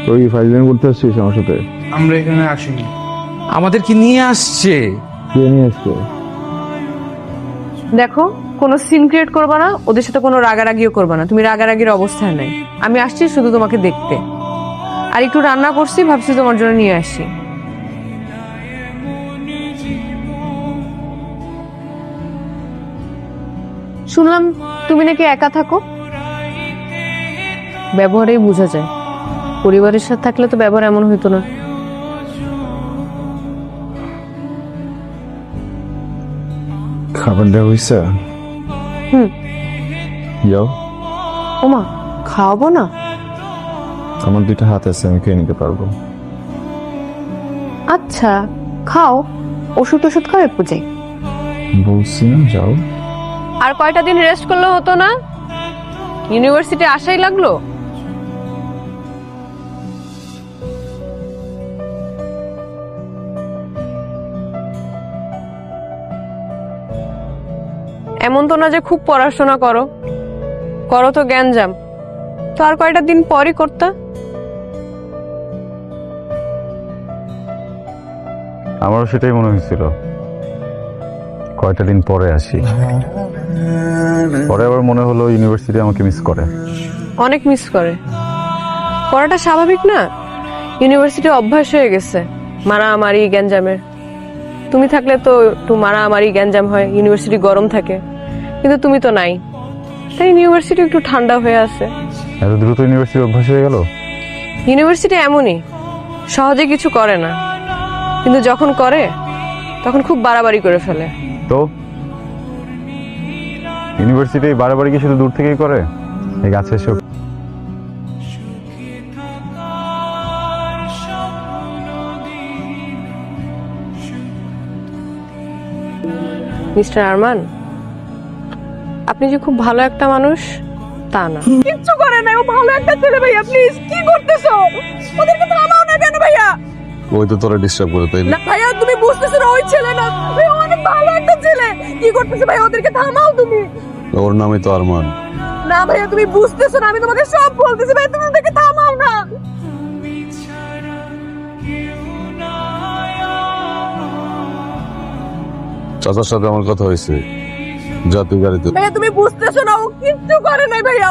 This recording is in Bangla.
তুই ফাইজলামি করতে আসছিস আমার সাথে? আমরা এখানে আসিনি। আমাদের কি নিয়ে আসছে? কে নিয়ে আসছে? দেখো, কোনো সিন ক্রিয়েট করবা না, ওদের সাথে কোনো রাগারাগিও করবা না। তুমি রাগারাগির অবস্থায় নাই। আমি আসছি শুধু তোমাকে দেখতে, আর একটু রান্না করছি, ভাবছি তোমার জন্য নিয়ে আসি। শুনলাম তুমি নাকি একা থাকো। ব্যবহারেই বোঝা যায়। পরিবারের সাথে থাকলে তো ব্যবহার এমন হইতো না। খাবার দেওয়া হয়েছে? হুম। যাও। ওমা, খাওয়াবো না? আমার দুইটা হাত আছে, আমি খেয়ে নিতে পারবো। আচ্ছা, খাও। ওষুধ খাও, একটু যাই। বলছি না যাও। আর কয়টা দিন রেস্ট করলে হতো না? ইউনিভার্সিটি আসাই লাগলো। এমন তো না যে খুব পড়াশোনা করো, করো তো জ্ঞানজাম। তো আর কয়টা দিন পরই করতে। আমারও সেটাই মনে হয়েছিল, কয়টা দিন পরে আসি। পরে আবার মনে হলো ইউনিভার্সিটি আমাকে মিস করে। অনেক মিস করে, করাটা স্বাভাবিক না। ইউনিভার্সিটি অভ্যাস হয়ে গেছে মারামারি গ্যাঞ্জামের। তুমি থাকলে তো একটু মারামারি গ্যাঞ্জাম হয়, ইউনিভার্সিটি গরম থাকে, কিন্তু তুমি তো নাই, তাই ইউনিভার্সিটি একটু ঠান্ডা হয়ে আছে। এত দ্রুত ইউনিভার্সিটি অভ্যাস হয়ে গেল? ইউনিভার্সিটি এমনই, সহজে কিছু করে না, কিন্তু যখন করে তখন খুব বাড়াবাড়ি করে ফেলে। তো ইউনিভার্সিটি বাড়াবাড়ি কি শুধু দূর থেকেই করে? এই গাছে এসব মিস্টার আরমান, আপনি যে খুব ভালো একটা মানুষ তা না। কিচ্ছু করে না, ও ভালো একটা ছেলে। ভাইয়া প্লিজ, কি করতেছো? ওদেরকে থামাও না কেন ভাইয়া? ওই তো তোরা ডিস্টার্ব করে, তাই না ভাইয়া, তুমি বুঝতেছো না, ওই ছেলে না, ওই অনেক ভালো একটা ছেলে। কি করতেছো ভাইয়া? ওদেরকে থামাও তুমি। ওর নামই তো আরমান। না ভাইয়া, তুমি বুঝতেছো না, আমি তোমাকে সব বলতেছি ভাই, তুমি ওদেরকে থামাও না। চাচার সাথে আমার কথা হয়েছে, যা তুই গাড়িতে। ভাইয়া তুমি বুঝতেছো না, ও কিচ্ছু করে নাই ভাইয়া।